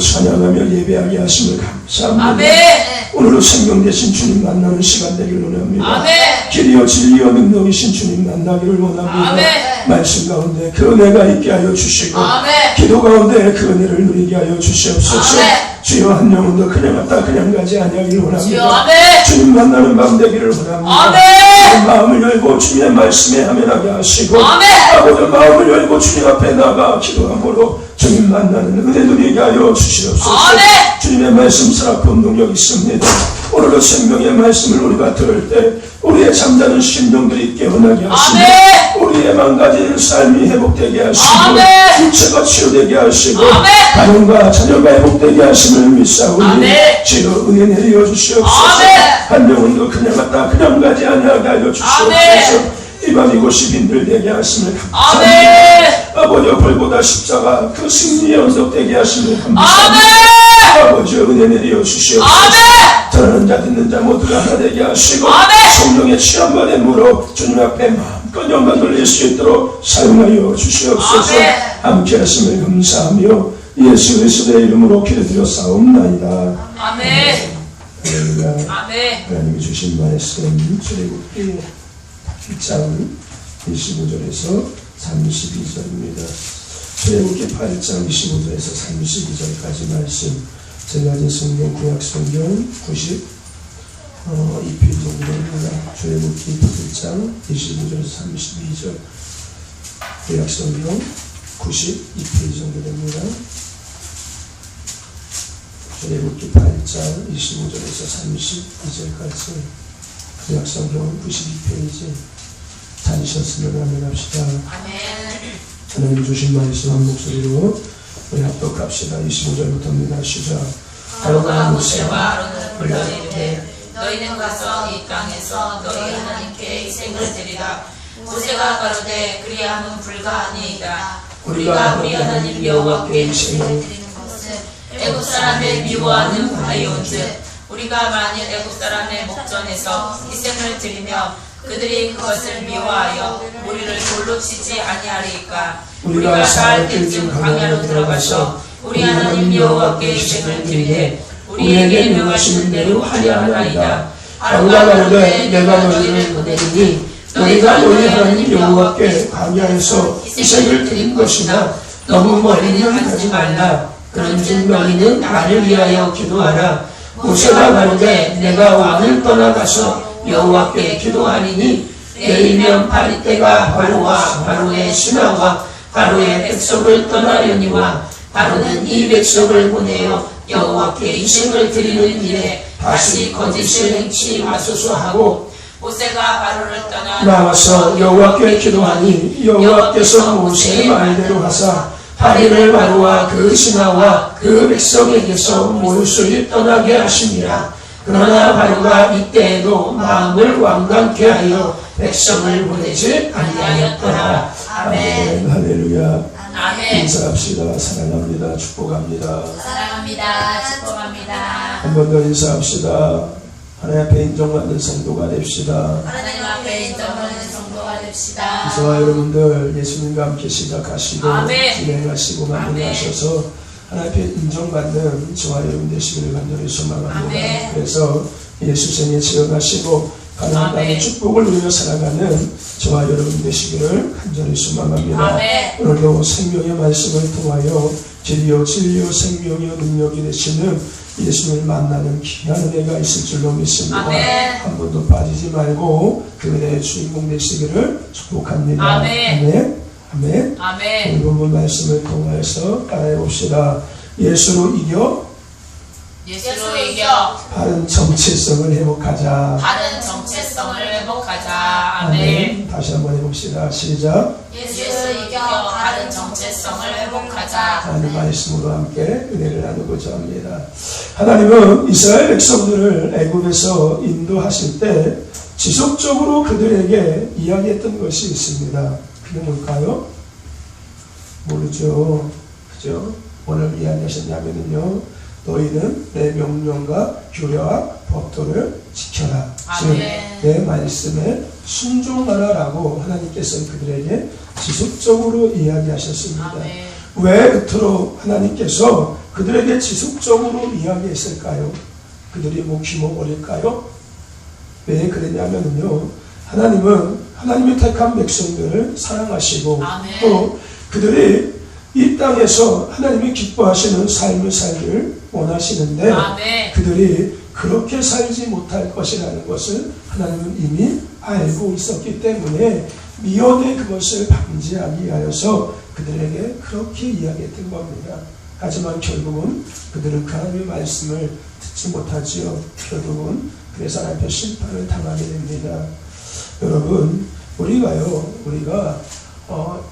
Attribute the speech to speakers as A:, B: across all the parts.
A: 찬양하며 예배하게 하심을 감사합니다.
B: 아멘.
A: 오늘도 생명 되신 주님 만나는 시간 되기를 원합니다.
B: 아멘.
A: 길이요 진리요 능력이신 주님 만나기를 원합니다.
B: 아멘.
A: 말씀 가운데 그 은혜가 있게 하여 주시고
B: 아멘.
A: 기도 가운데 그 은혜를 누리게 하여 주시옵소서.
B: 아멘.
A: 주여 한 영혼도 그냥 왔다 그냥 가지 아니하기를
B: 주여,
A: 원합니다.
B: 아멘.
A: 주님 만나는 밤 되기를 원합니다.
B: 아멘.
A: 마음을 열고 주님의 말씀에 하면하게 하시고
B: 아멘.
A: 아버지 마음을 열고 주님 앞에 나가 기도함으로 주님 만나는 은혜 누리게 하여 주시옵소서.
B: 아멘.
A: 주님의 말씀 살아본 능력 있습니다. 오늘도 생명의 말씀을 우리가 들을 때 우리의 잠자는 심령들이 깨어나게 하시고
B: 아멘.
A: 우리의 망가진 삶이 회복되게 하시고
B: 아멘.
A: 육체가 치유되게 하시고
B: 아멘.
A: 가정과 자녀가 회복되게 하심을 믿사오니
B: 아멘.
A: 주여 은혜 내려 주시옵소서.
B: 아멘.
A: 한 명은도 그냥 갔다 그냥 가지 아니하게 하여 주시옵소서.
B: 아멘.
A: 이 밤 이곳이 빈들되게 하심을 감사합니다.
B: 아멘.
A: 아버지 벌보다 십자가 그 승리의 언덕되게 하심을 감사합니다.
B: 아멘.
A: 아버지 은혜 내려 주시옵소서.
B: 아멘.
A: 들은 자 듣는 자 모두가 하나 되게 하시고
B: 아멘.
A: 성령의 취함받은 무로 주님 앞에 마음껏 영광 돌릴 수 있도록 사용하여 주시옵소서.
B: 아멘.
A: 함께 하심을 감사하며 예수 그리스도의 이름으로 기도드렸사옵나이다.
B: 아멘.
A: 할렐루야.
B: 아멘.
A: 하나님이 주신 말씀 출애굽기 8장 25절에서 32절입니다. 출애굽기 8장 25절에서 32절까지 말씀. 제가 가진 성경 구약 성경 92페이지 정도 됩니다. 출애굽기 8장 25절에서 32절 구약 성경 92페이지 정도 됩니다. 출애굽기 8장 25절에서 32절까지 구약 성경 92페이지 찾으셨으면 아멘합시다.
B: 아멘.
A: 하나님 주신 말씀 한 목소리로 우리 합독합시다. 25절부터입니다. 시작.
B: 바로가 모세와 아론을 불러 이르되 너희는 가서 이 땅에서 너희 하나님께 희생을 드리라. 모세가 가로되 그리함은 불가하니이다. 우리가 우리 하나님 여호와께 희생을 드리는 것은 애굽 사람의 미워하는 바이온즉 우리가 만일 애굽 사람의 목전에서 희생을 드리며 그들이 그것을 미워하여 우리를 돌로 치지 아니하리이까. 우리가 사흘 때쯤 광야로 들어가서 우리 하나님 여호와께 희생을 드리되 우리에게 명하시는 대로 하려 하나이다. 바로가 가로되 내가 너희를 보내리니 너희가 너희 하나님 여호와께 광야에서 희생을 드린 것이나 너무 멀리는 가지 말라. 그런즉 너희는 나를 위하여 기도하라. 모세가 가로되 내가 왕을 떠나가서 여호와께 기도하리니 내일면 파리 때가 바로와 바로의 신하와 바로의 백성을 떠나려니와 바로는 이 백성을 보내어 여호와께 희생을 드리는 일에 다시 거짓을 행치 마소서 하고 모세가 바로를 떠나
A: 나와서 여호와께 기도하니 여호와께서 모세의 말대로 하사 파리를 바로와 그 신하와 그 백성에게서 몰수히 떠나게 하시니라. 그러나 바로가 이때에도 마음을 완강케 하여 백성을 보내지 아니하였더라. 아멘. 할렐루야.
B: 아멘.
A: 인사합시다. 사랑합니다. 축복합니다.
B: 사랑합니다. 축복합니다.
A: 한 번 더 인사합시다. 하나님 앞에 인정받는 성도가 됩시다.
B: 하나님 앞에 인정받는 성도가 됩시다.
A: 저와 여러분들 예수님과 함께 시작하시고
B: 아멘.
A: 진행하시고 마무리하셔서 하나님 앞에 인정받는 저와 여러분 되시기를 간절히 소망합니다.
B: 아멘.
A: 그래서 예수 생에 지어가시고 가나안 땅의
B: 아멘.
A: 축복을 누리며 살아가는 저와 여러분 되시기를 간절히 소망합니다.
B: 아멘.
A: 오늘도 생명의 말씀을 통하여 진리요 생명의 능력이 되시는 예수님을 만나는 귀한 은혜가 있을 줄로 믿습니다.
B: 아멘.
A: 한 번도 빠지지 말고 그 은혜의 주인공 되시기를 축복합니다.
B: 아멘.
A: 아멘. 아멘.
B: 아멘.
A: 오늘 본문 말씀을 통해서 따라해 봅시다. 예수로 이겨
B: 예수로 이겨
A: 바른 정체성을 회복하자.
B: 바른 정체성을 회복하자. 아멘.
A: 다시 한번 해봅시다. 시작.
B: 예수로 이겨 바른 정체성을 회복하자.
A: 하나님 말씀으로 함께 은혜를 나누고자 합니다. 하나님은 이스라엘 백성들을 애굽에서 인도하실 때 지속적으로 그들에게 이야기했던 것이 있습니다. 그게 뭘까요? 모르죠. 그죠? 오늘 이야기하셨냐면요. 너희는 내 명령과 규례와 법도를 지켜라. 즉, 내 말씀에 순종하라라고 하나님께서는 그들에게 지속적으로 이야기하셨습니다.
B: 아멘.
A: 왜 그토록 하나님께서 그들에게 지속적으로 이야기했을까요? 그들이 뭐 귀머거릴까요? 왜 그랬냐면요, 하나님은 하나님이 택한 백성들을 사랑하시고
B: 아멘.
A: 또 그들이 이 땅에서 하나님이 기뻐하시는 삶을 살기를 원하시는데
B: 아멘.
A: 그들이 그렇게 살지 못할 것이라는 것을 하나님은 이미 알고 있었기 때문에 미연에 그것을 방지하기 위하여서 그들에게 그렇게 이야기했던 겁니다. 하지만 결국은 그들은 그 하나님의 말씀을 듣지 못하지요. 결국은 그래서 하나님의 심판을 당하게 됩니다. 여러분, 우리가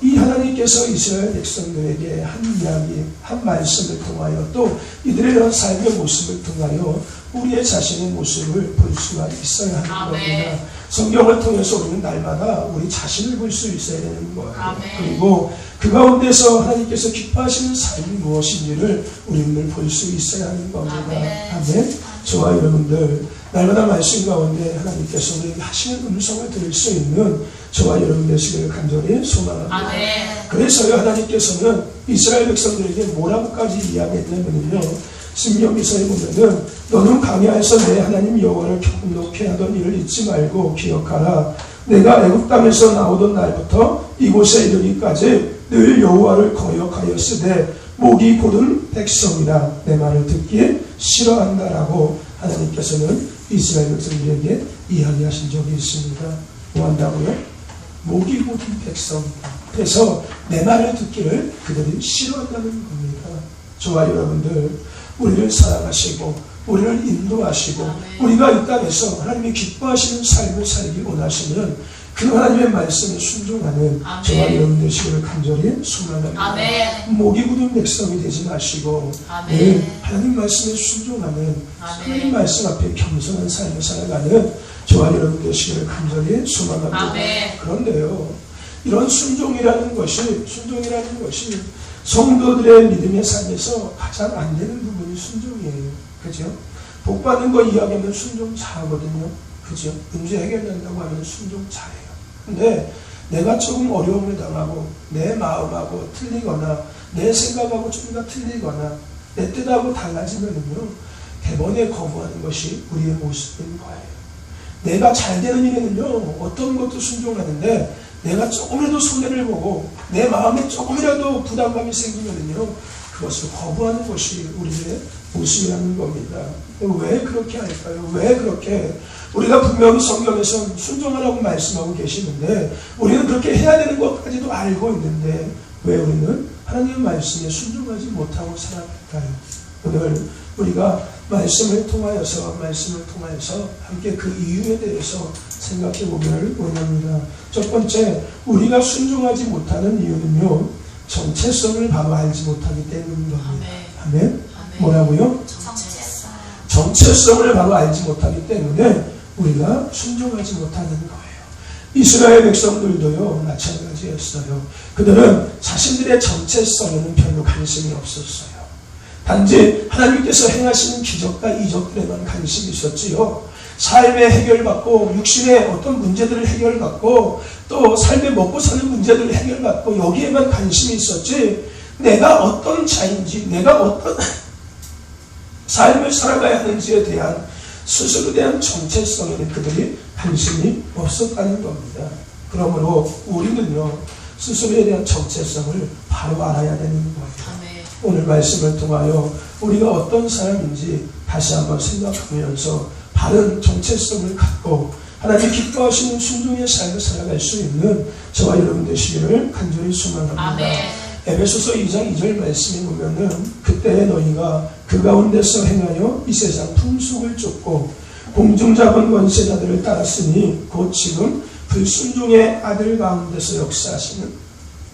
A: 이 하나님께서 이스라엘 백성들에게 한 이야기, 한 말씀을 통하여 또 이들의 이런 삶의 모습을 통하여 우리의 자신의 모습을 볼 수가 있어야 하는
B: 아멘.
A: 겁니다. 성경을 통해서 우리는 날마다 우리 자신을 볼 수 있어야 되는 거예요.
B: 아멘.
A: 그리고 그 가운데서 하나님께서 기뻐하시는 삶이 무엇인지를 우리는 볼 수 있어야 하는 겁니다.
B: 아멘.
A: 아멘. 저와 여러분들, 날마다 말씀 가운데 하나님께서 우리에게 하시는 음성을 들을 수 있는 저와 여러분 되시기를 간절히 소망합니다.
B: 아멘.
A: 그래서요, 하나님께서는 이스라엘 백성들에게 뭐라고까지 이야기했냐면요, 신명기서에 보면은 너는 광야에서 내 하나님 여호와를 경록케 하던 일을 잊지 말고 기억하라. 내가 애굽 땅에서 나오던 날부터 이곳에 이르기까지 늘 여호와를 거역하였으되 목이 곧은 백성이라 내 말을 듣기 싫어한다라고 하나님께서는 이스라엘 백성들에게 이야기하신 적이 있습니다. 뭐 한다고요? 목이 곧은 백성이다. 그래서 내 말을 듣기를 그들이 싫어한다는 겁니다. 저와 여러분들, 우리를 사랑하시고 우리를 인도하시고
B: 아멘.
A: 우리가 이 땅에서 하나님이 기뻐하시는 삶을 살기 원하시면 그 하나님의 말씀에 순종하는
B: 아멘.
A: 저와 여러분 되시기를 간절히 소망합니다.
B: 아멘.
A: 목이 굳은 백성이 되지 마시고
B: 아멘.
A: 늘 하나님 말씀에 순종하는
B: 아멘.
A: 하나님 말씀 앞에 겸손한 삶을 살아가는 저와 여러분 되시기를 간절히 소망합니다.
B: 아멘.
A: 그런데요, 이런 순종이라는 것이 성도들의 믿음의 삶에서 가장 안 되는 부분이 순종이에요. 그죠? 복 받는 거 이야기하면 순종 잘하거든요. 그죠? 문제 해결된다고 하면 순종 잘해요. 근데 내가 조금 어려움을 당하고 내 마음하고 틀리거나 내 생각하고 좀 더 틀리거나 내 뜻하고 달라지면은요, 대번에 거부하는 것이 우리의 모습인 거예요. 내가 잘 되는 일에는요, 어떤 것도 순종하는데 내가 조금이라도 손해를 보고 내 마음에 조금이라도 부담감이 생기면은요, 그것을 거부하는 것이 우리들의 모습이라는 겁니다. 왜 그렇게 할까요? 왜 그렇게? 우리가 분명히 성경에서 순종하라고 말씀하고 계시는데 우리는 그렇게 해야 되는 것까지도 알고 있는데 왜 우리는 하나님의 말씀에 순종하지 못하고 살아갈까요? 오늘 우리가 말씀을 통하여서 함께 그 이유에 대해서 생각해 보기를 원합니다. 첫 번째, 우리가 순종하지 못하는 이유는요, 정체성을 바로 알지 못하기 때문인 겁니다. 아멘?
B: 아멘.
A: 뭐라고요?
B: 정체성.
A: 정체성을 바로 알지 못하기 때문에 우리가 순종하지 못하는 거예요. 이스라엘 백성들도요, 마찬가지였어요. 그들은 자신들의 정체성에는 별로 관심이 없었어요. 단지 하나님께서 행하시는 기적과 이적들에만 관심이 있었지요. 삶의 해결받고 육신의 어떤 문제들을 해결받고 또 삶에 먹고 사는 문제들을 해결받고 여기에만 관심이 있었지, 내가 어떤 자인지 내가 어떤 삶을 살아가야 하는지에 대한 스스로에 대한 정체성에는 그들이 관심이 없었다는 겁니다. 그러므로 우리는요, 스스로에 대한 정체성을 바로 알아야 되는 거예요.
B: 아멘.
A: 오늘 말씀을 통하여 우리가 어떤 사람인지 다시 한번 생각하면서 바른 정체성을 갖고 하나님 기뻐하시는 순종의 삶을 살아갈 수 있는 저와 여러분 되시기를 간절히 소망합니다.
B: 아멘.
A: 에베소서 2장 2절 말씀에 보면은 그때 너희가 그 가운데서 행하여 이 세상 풍속을 쫓고 공중 잡은 권세자들을 따랐으니 곧 지금 불순종의 아들 가운데서 역사하시는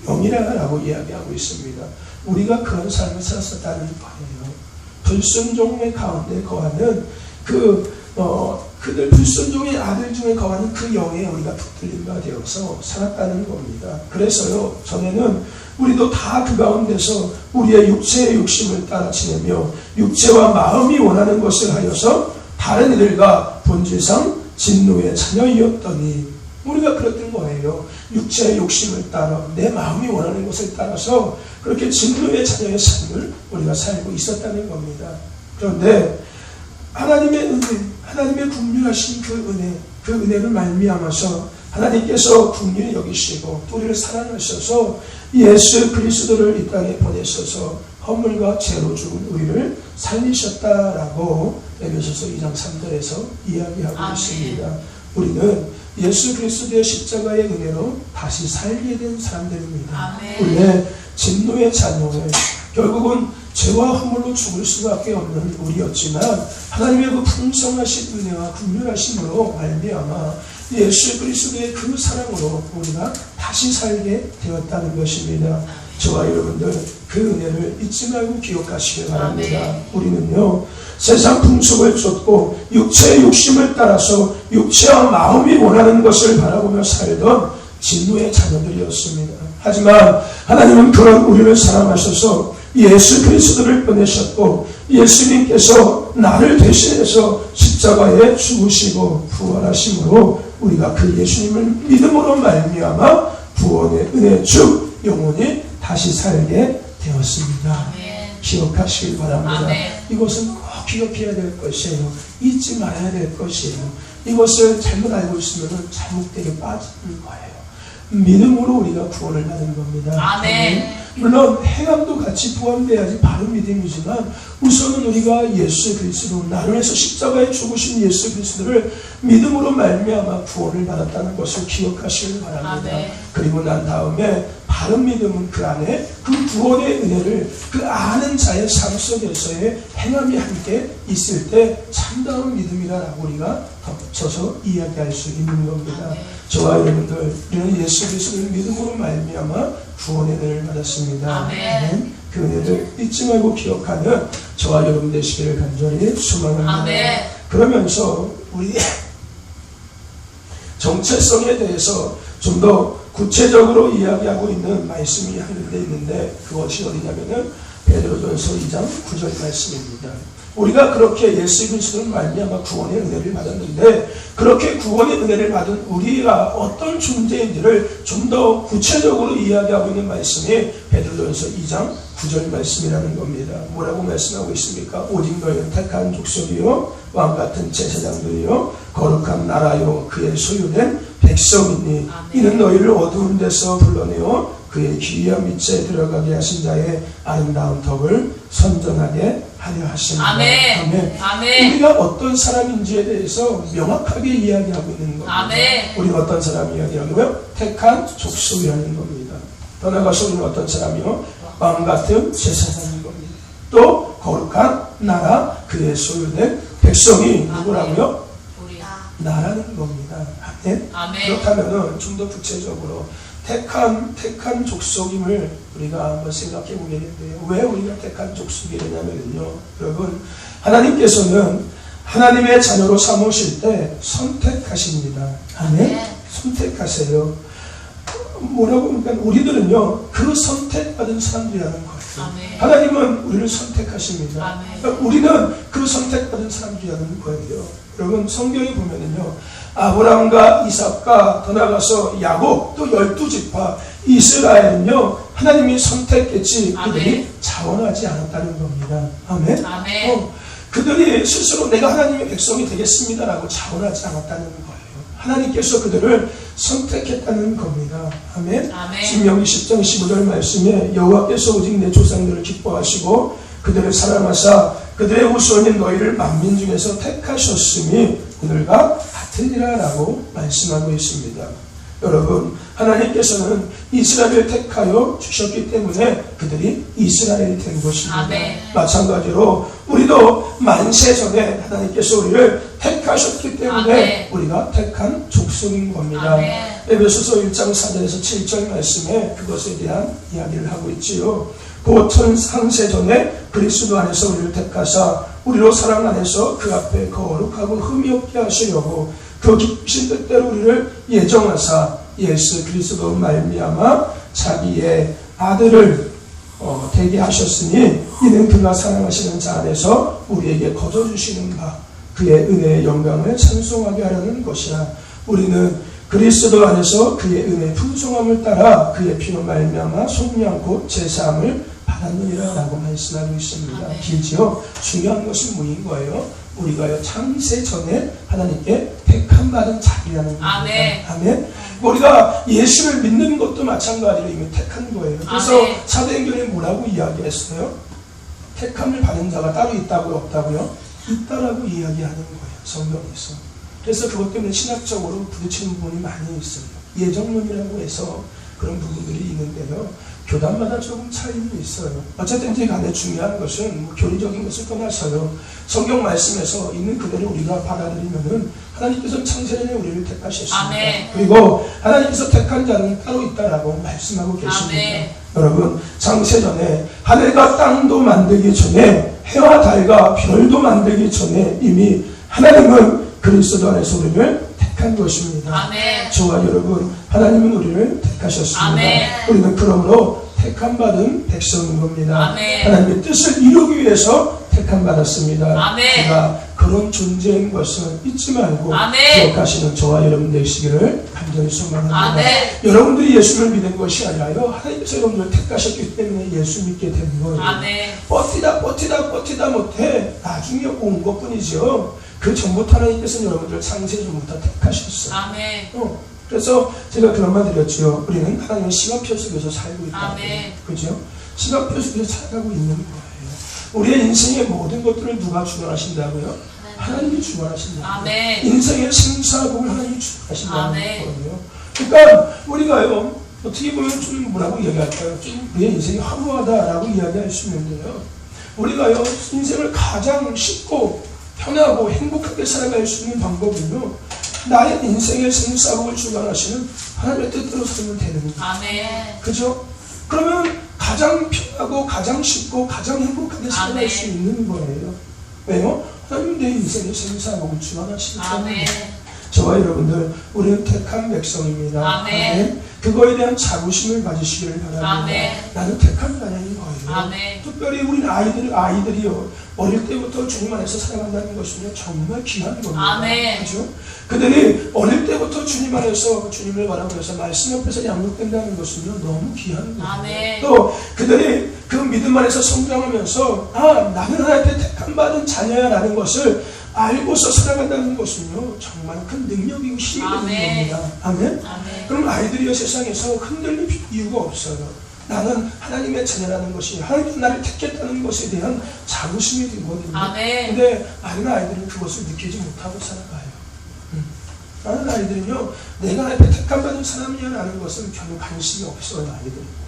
A: 영이라고 이야기하고 있습니다. 우리가 그런 삶을 살았었다는 거예요. 불순종의 가운데 거하는 그들 불순종의 아들 중에 거하는 그 영에 우리가 붙들린 바 되어서 살았다는 겁니다. 그래서요, 전에는 우리도 다 그 가운데서 우리의 육체의 욕심을 따라 지내며 육체와 마음이 원하는 것을 하여서 다른 이들과 본질상 진노의 자녀이었더니 우리가 그랬던 거예요. 거예요. 육체의 욕심을 따라 내 마음이 원하는 것을 따라서 그렇게 진노의 자녀의 삶을 우리가 살고 있었다는 겁니다. 그런데 하나님의 은혜, 하나님의 긍휼하신 그 은혜를 말미암아서 하나님께서 긍휼히 여기시고 또 우리를 사랑하셔서 예수 그리스도를 이 땅에 보내셔서 허물과 죄로 죽은 우리를 살리셨다라고 에베소서 2장 3절에서 이야기하고 있습니다. 우리는 예수 그리스도의 십자가의 은혜로 다시 살게 된 사람들입니다. 원래 진노의 자녀에 결국은 죄와 허물로 죽을 수밖에 없는 우리였지만 하나님의 그 풍성하신 은혜와 긍휼하심으로 말미암아 예수 그리스도의 그 사랑으로 우리가 다시 살게 되었다는 것입니다. 저와 여러분들 그 은혜를 잊지 말고 기억하시기 바랍니다. 아멘. 우리는요 세상 풍속을 쫓고 육체의 욕심을 따라서 육체와 마음이 원하는 것을 바라보며 살던 진노의 자녀들이었습니다. 하지만 하나님은 그런 우리를 사랑하셔서 예수 그리스도를 보내셨고 예수님께서 나를 대신해서 십자가에 죽으시고 부활하심으로 우리가 그 예수님을 믿음으로 말미암아 구원의 은혜 쭉 영원히 다시 살게 되었습니다. 아멘. 기억하시길 바랍니다. 아멘. 이것은 꼭 기억해야 될 것이에요. 잊지 말아야 될 것이에요. 이것을 잘못 알고 있으면 잘못되게 빠지는 거예요. 믿음으로 우리가 구원을 받는 겁니다. 아멘. 물론 행함도 같이 포함돼야지 바른 믿음이지만 우선은 우리가 예수 그리스도 나를 위해서 십자가에 죽으신 예수 그리스도를 믿음으로 말미암아 구원을 받았다는 것을 기억하시길 바랍니다. 아멘. 그리고 난 다음에 바른 믿음은 그 안에 그 구원의 은혜를 그 아는 자의 삶 속에서의 행함이 함께 있을 때 참다운 믿음이라고 우리가 덧붙여서 이야기할 수 있는 겁니다. 아멘. 저와 여러분들 우리는 예수 그리스도를 믿음으로 말미암아 구원의 은혜를 받았습니다. 아멘. 그 은혜를 잊지 말고 기억하는 저와 여러분 되시기를 간절히 소망합니다. 아멘. 그러면서 우리 정체성에 대해서 좀 더 구체적으로 이야기하고 있는 말씀이 한 데 있는데 그것이 어디냐면은 베드로전서 2장 9절 말씀입니다. 우리가 그렇게 예수 그리스도를 말미암아 구원의 은혜를 받았는데 그렇게 구원의 은혜를 받은 우리가 어떤 존재인지를 좀 더 구체적으로 이야기하고 있는 말씀이 베드로전서 2장 9절 말씀이라는 겁니다. 뭐라고 말씀하고 있습니까? 오직 너희는 택한 족속이요 왕같은 제사장들이요 거룩한 나라요 그의 소유된 백성이니 이는 너희를 어두운 데서 불러내어 그의 기이한 빛에 들어가게 하신 자의 아름다운 덕을 선전하게 하려 하십니다. 아멘. 아멘. 아멘. 우리가 어떤 사람인지에 대해서 명확하게 이야기하고 있는 겁니다. 아멘. 우리는 어떤 사람 이야기하고요? 택한 족속이라는 겁니다. 더 나아가서 우리는 어떤 사람이요? 왕같은 제사장인 겁니다. 또 거룩한 나라 그의 소유된 백성이 누구라고요? 나라는 겁니다. 아멘. 아멘. 그렇다면 좀 더 구체적으로 택한 족속임을 우리가 한번 생각해 보겠는데요. 왜 우리가 택한 족속이냐면요. 여러분, 하나님께서는 하나님의 자녀로 삼으실 때 선택하십니다. 아멘. 선택하세요. 뭐라고 그러니까 우리들은요 그 선택받은 사람들이라는 거예요. 아멘. 하나님은 우리를 선택하십니다. 그러니까 우리는 그 선택받은 사람들이라는 거예요. 여러분 성경에 보면은요 아브라함과 이삭과 더 나아가서 야곱 또 12지파 이스라엘은요 하나님이 선택했지 그들이 자원하지 않았다는 겁니다. 아멘. 아멘. 그들이 스스로 내가 하나님의 백성이 되겠습니다라고 자원하지 않았다는 거예요. 하나님께서 그들을 선택했다는 겁니다. 아멘. 신명기 10장 15절 말씀에 여호와께서 오직 내 조상들을 기뻐하시고 그들을 사랑하사 그들의 후손인 너희를 만민 중에서 택하셨으니 그들과 같으리라 라고 말씀하고 있습니다. 여러분 하나님께서는 이스라엘을 택하여 주셨기 때문에 그들이 이스라엘이 된 것입니다. 아멘. 마찬가지로 우리도 만세 전에 하나님께서 우리를 택하셨기 때문에 아멘. 우리가 택한 족속인 겁니다. 에베소서 1장 4절에서 7절 말씀에 그것에 대한 이야기를 하고 있지요. 곧 창세 전에 그리스도 안에서 우리를 택하사 우리로 사랑 안에서 그 앞에 거룩하고 흠이 없게 하시려고 그 깊으신 뜻대로 우리를 예정하사 예수 그리스도 말미암아 자기의 아들을 되게 하셨으니 이는 그가 사랑하시는 자 안에서 우리에게 거둬주시는 바 그의 은혜의 영광을 찬송하게 하려는 것이라. 우리는 그리스도 안에서 그의 은혜 풍성함을 따라 그의 피로 말미암아 속량 곧 제사함을 받았느니라 라고 말씀하고 있습니다.
B: 아멘.
A: 길지요. 중요한 것은 뭐인 거예요? 우리가요 창세 전에 하나님께 택함 받은 자리라는 겁니다.
B: 아멘.
A: 아멘. 우리가 예수를 믿는 것도 마찬가지로 이미 택한 거예요. 그래서
B: 아멘.
A: 사도행전에 뭐라고 이야기했어요? 택함을 받은 자가 따로 있다고요, 없다고요? 있다라고 이야기하는 거예요, 성경에서. 그래서 그것 때문에 신학적으로 부딪히는 부분이 많이 있어요. 예정론이라고 해서 그런 부분들이 있는데요. 교단마다 조금 차이는 있어요. 어쨌든지 간에 중요한 것은 교리적인 것을 떠나서요. 성경 말씀에서 있는 그대로 우리가 받아들이면은 하나님께서 창세전에 우리를 택하셨습니다.
B: 아멘.
A: 그리고 하나님께서 택한 자는 따로 있다라고 말씀하고 계십니다.
B: 아멘.
A: 여러분, 창세전에 하늘과 땅도 만들기 전에 해와 달과 별도 만들기 전에 이미 하나님은 그리스도 안에서 우리를 택한 것입니다.
B: 아멘.
A: 저와 여러분, 하나님은 우리를 택하셨습니다.
B: 아멘.
A: 우리는 그러므로 택함 받은 백성인 겁니다.
B: 아멘.
A: 하나님의 뜻을 이루기 위해서 택함 받았습니다.
B: 아멘.
A: 제가 그런 존재인 것을 잊지 말고
B: 아멘.
A: 기억하시는 저와 여러분 되시기를 간절히 소망합니다.
B: 아멘.
A: 여러분들이 예수를 믿은 것이 아니라요, 하나님께서 여러분을 택하셨기 때문에 예수 믿게 된 거예요.
B: 아멘.
A: 버티다 못해 나중에 온 것뿐이죠. 그 전부터 하나님께서는 여러분들을 창세전부터 택하셨어요.
B: 아멘.
A: 그래서 제가 그런 말 드렸죠. 우리는 하나님의 시간표 속에서 살고 있다고.
B: 아멘.
A: 그죠? 시간표 속에서 살아가고 있는 거예요. 우리의 인생의 모든 것들을 누가 주관하신다고요? 하나님이 주관하신다고요.
B: 아멘.
A: 인생의 생사복을 하나님이 주관하신다는
B: 아멘.
A: 거예요. 그러니까 우리가요, 어떻게 보면 좀 뭐라고 이야기할까요? 좀 우리의 인생이 화려하다라고 이야기할 수 있는데요. 우리가요, 인생을 가장 쉽고 편하고 행복하게 살아갈 수 있는 방법은요, 나의 인생의 생사복을 주관하시는 하나님의 뜻대로 살면 되는 거예요.
B: 아멘.
A: 그죠? 그러면 가장 편하고 가장 쉽고 가장 행복하게 살아갈
B: 아멘.
A: 수 있는 거예요. 왜요? 하나님은 내 인생의 생사복을 주관하시기 때문에.
B: 아멘.
A: 저와 여러분들, 우리는 택한 백성입니다.
B: 아멘.
A: 그거에 대한 자부심을 가지시기를 바랍니다.
B: 아멘.
A: 나는 택한 자녀인 거예요.
B: 아멘.
A: 특별히 우리는 아이들이요, 어릴 때부터 주님 안에서 살아간다는 것은요, 정말 귀한 겁니다.
B: 아멘.
A: 그죠? 그들이 어릴 때부터 주님 안에서 주님을 바라보면서 말씀 옆에서 양육된다는 것은요, 너무 귀한 거예요.
B: 아멘.
A: 또 그들이 그 믿음 안에서 성장하면서 나는 하나님께 택함 받은 자녀야라는 것을 알고서 살아간다는 것은요, 정말 큰 능력이고 힘이 되는
B: 아멘.
A: 겁니다. 아멘?
B: 아멘.
A: 그럼 아이들이요, 세상에서 흔들릴 이유가 없어요. 나는 하나님의 자녀라는 것이, 하나님께서 나를 택했다는 것에 대한 자부심이 들거든요.
B: 아멘.
A: 근데 많은 아이들은 그것을 느끼지 못하고 살아가요. 많은 아이들은요, 내가 하나님께 택함받은 사람이야라는 것은 별로 관심이 없어요, 아이들은.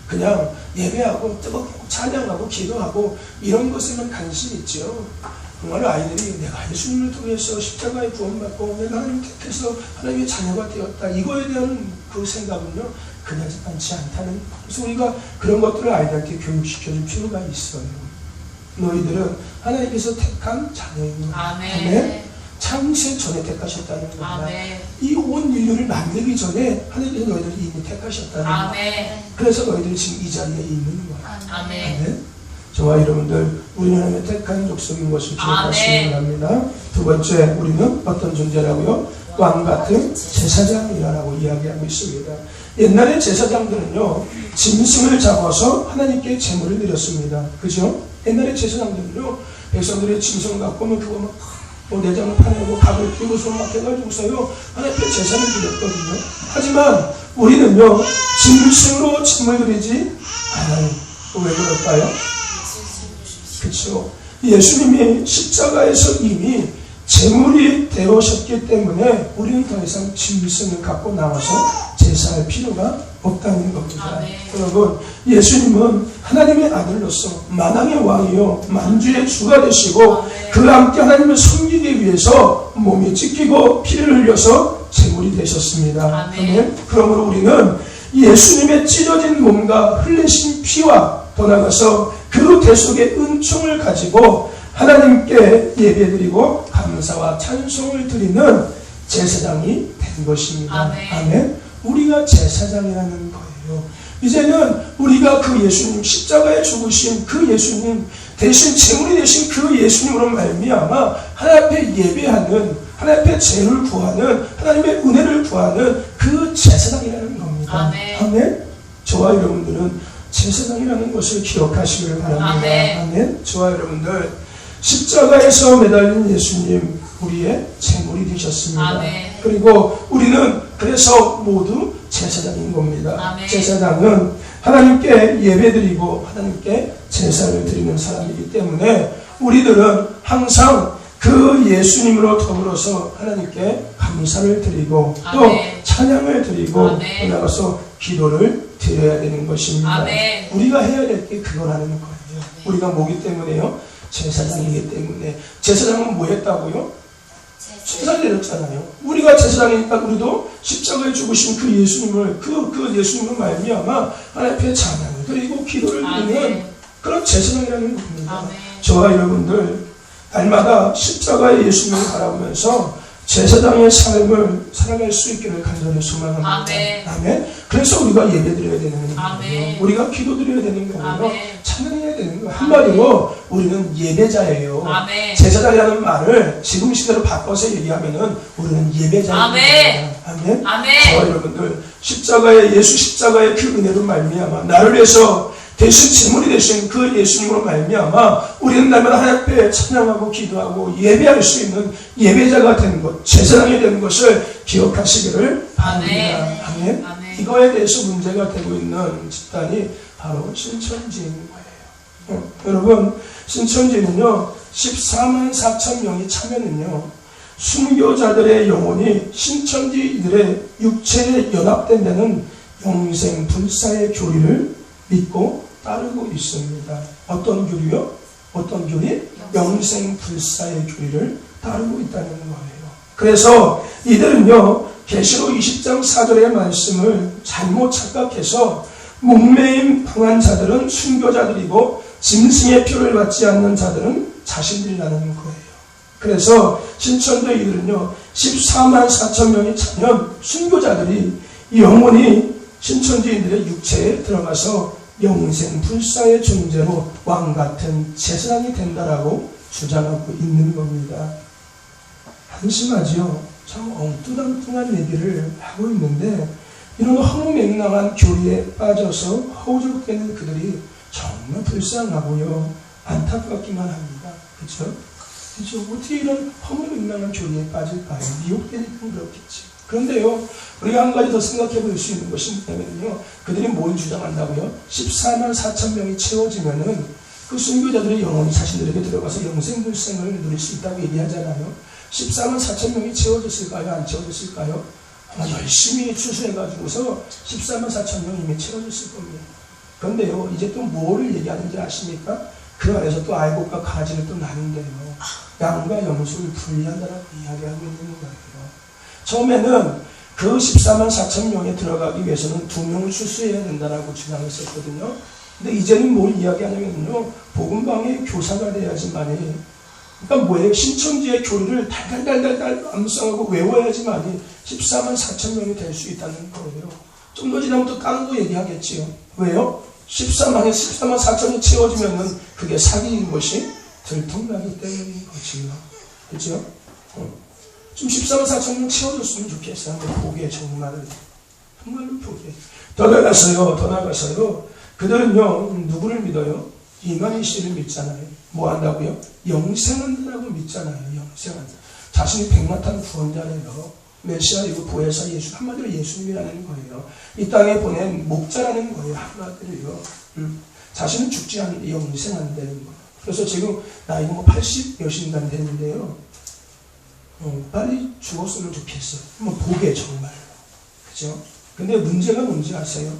A: 그냥 예배하고 뜨겁고 찬양하고 기도하고 이런 것에만 관심이 있죠. 정말 아이들이 내가 예수님을 통해서 십자가에 구원받고 내가 하나님 택해서 하나님의 자녀가 되었다, 이거에 대한 그 생각은요, 그다지 많지 않다는. 그래서 우리가 그런 것들을 아이들한테 교육시켜줄 필요가 있어요. 너희들은 하나님께서 택한 자녀인 거예요.
B: 아멘.
A: 창세 전에 택하셨다는 겁니다.
B: 아멘.
A: 이 온 인류를 만들기 전에 하나님께서 너희들을 이미 택하셨다는 거예요.
B: 아멘.
A: 그래서 너희들이 지금 이 자리에 있는 거예요.
B: 아멘.
A: 아멘. 저와 여러분들, 우리는 하나님의 택한 족속인 것을 기억하시기
B: 아멘.
A: 바랍니다. 두 번째, 우리는 어떤 존재라고요? 왕 같은 제사장이라고 이야기하고 있습니다. 옛날의 제사장들은요, 짐승을 잡아서 하나님께 제물을 드렸습니다. 그죠? 옛날의 제사장들은요, 백성들의 짐승을 갖고 오면 그거 막 내장을 파내고 각을 끼고 손 막 해가지고서요, 하나님께 제사를 드렸거든요. 하지만 우리는요, 짐승으로 제물 드리지 않아요. 왜 그럴까요? 그렇죠. 예수님이 십자가에서 이미 제물이 되어셨기 때문에 우리는 더 이상 짐승을 갖고 나와서 제사할 필요가 없다는 겁니다.
B: 아멘.
A: 여러분, 예수님은 하나님의 아들로서 만왕의 왕이요, 만주의 주가 되시고
B: 아멘.
A: 그와 함께 하나님을 섬기기 위해서 몸이 찢기고 피를 흘려서 제물이 되셨습니다.
B: 아멘.
A: 그러므로 우리는 예수님의 찢어진 몸과 흘리신 피와 더 나아가서 그 대속의 은총을 가지고 하나님께 예배드리고 감사와 찬송을 드리는 제사장이 된 것입니다.
B: 아멘.
A: 아멘. 우리가 제사장이라는 거예요. 이제는 우리가 그 예수님, 십자가에 죽으신 그 예수님 대신 제물이 되신 그 예수님으로 말미암아 하나님 앞에 예배하는, 하나님 앞에 죄를 구하는, 하나님의 은혜를 구하는 그 제사장이라는 겁니다.
B: 아멘.
A: 아멘. 저와 여러분들은 제사장이라는 것을 기억하시길 바랍니다. 아멘. 저와 여러분들, 십자가에서 매달린 예수님, 우리의 제물이 되셨습니다.
B: 아멘.
A: 그리고 우리는 그래서 모두 제사장인 겁니다.
B: 아멘.
A: 제사장은 하나님께 예배드리고 하나님께 제사를 드리는 사람이기 때문에 우리들은 항상 그 예수님으로 더불어서 하나님께 감사를 드리고 또
B: 아멘.
A: 찬양을 드리고
B: 아멘.
A: 또 나가서 기도를 드려야 되는 것입니다.
B: 아멘.
A: 우리가 해야 될 게 그거라는 거예요. 우리가 뭐기 때문에요? 제사장이기 때문에. 제사장은 뭐 했다고요? 제사를 드렸잖아요. 우리가 제사장이니까 우리도 십자가에 죽으신 그 예수님을 그 예수님을 말미암아 하나님 앞에 찬양을 드리고 기도를 드리는 그런 제사장이라는 겁니다.
B: 아멘.
A: 저와 여러분들 날마다 십자가의 예수님을 바라보면서 제사장의 삶을 살아갈 수 있기를 간절히 소망합니다.
B: 아멘.
A: 아멘. 그래서 우리가 예배드려야 되는
B: 아멘.
A: 거예요. 우리가 기도드려야 되는 거예요.
B: 아멘.
A: 찬양해야 되는 거예요. 한마디로 우리는 예배자예요.
B: 아멘.
A: 제사장이라는 말을 지금 시대로 바꿔서 얘기하면은 우리는 예배자입니다.
B: 아멘.
A: 아멘.
B: 아멘.
A: 저와 여러분들 예수 십자가의 그 은혜로 말미암아 나를 위해서 대신 제물이 되신 그 예수님으로 말미암아 우리는 날마다 하나님 앞에 찬양하고 기도하고 예배할 수 있는 예배자가 되는 것, 제사장이 되는 것을 기억하시기를 바랍니다. 아멘.
B: 아멘.
A: 이거에 대해서 문제가 되고 있는 집단이 바로 신천지인 거예요. 여러분, 신천지는요 14만 4천 명이 참여는요 순교자들의 영혼이 신천지들의 육체에 연합된 데는 영생 불사의 교리를 믿고 따르고 있습니다. 어떤 교리요? 어떤 교리? 영생 불사의 교리를 따르고 있다는 거예요. 그래서 이들은요 계시록 20장 4절의 말씀을 잘못 착각해서 목매임 당한 자들은 순교자들이고 짐승의 표를 받지 않는 자들은 자신들이라는 거예요. 그래서 신천지들은요 14만 4천 명이 차면 순교자들이 영원히 신천지인들의 육체에 들어가서 영생 불사의 존재로 왕같은 제사장이 된다라고 주장하고 있는 겁니다. 한심하지요. 참 엉뚱한 얘기를 하고 있는데 이런 허무맹랑한 교리에 빠져서 허우적대는 그들이 정말 불쌍하고요 안타깝기만 합니다. 그렇죠? 어떻게 이런 허무맹랑한 교리에 빠질까요? 미혹되니까 그렇겠지. 그런데요, 우리가 한 가지 더 생각해 볼 수 있는 것이 뭐냐면요, 그들이 뭘 주장한다고요? 14만 4천 명이 채워지면은 그 순교자들의 영혼이 자신들에게 들어가서 영생불생을 누릴 수 있다고 얘기하잖아요. 14만 4천 명이 채워졌을까요? 안 채워졌을까요? 아마 열심히 추수해가지고서 14만 4천 명이 이미 채워졌을 겁니다. 그런데요, 이제 또 뭐를 얘기하는지 아십니까? 그 안에서 또 알곡과 가지를 또 나눈대요. 양과 염소를 분리한다라고 이야기하고 있는 거예요. 처음에는 그 14만 4천 명에 들어가기 위해서는 2명을 출수해야 된다라고 주장했었거든요. 근데 이제는 뭘 이야기하냐면요, 복음방의 교사가 돼야지만이, 그러니까 뭐예요? 신천지의 교리를 달달달달 암송하고 외워야지만이 14만 4천 명이 될 수 있다는 거예요. 좀 더 지나면 또 다른 거 얘기하겠지요. 왜요? 14만 4천이 채워지면은 그게 사기인 것이 들통나기 때문인 거지요. 그렇죠? 좀 14만 4천 명 채워줬으면 좋겠어요. 보게 정말로 보게. 더 나가서요. 그들은요 누구를 믿어요? 이만희 씨를 믿잖아요. 뭐 한다고요? 영생한다라고 믿잖아요. 영생한다. 자신이 백마탄 구원자래요. 메시아이고 보혜사 예수, 한마디로 예수님이라는 거예요. 이 땅에 보낸 목자라는 거예요. 한마디로요. 자신은 죽지 않는데 영생한다는 거. 그래서 지금 나이가 80 몇인 단 됐는데요. 빨리 죽었으면 좋겠어요. 한번 보게 정말로. 그죠? 근데 문제가 뭔지 아세요?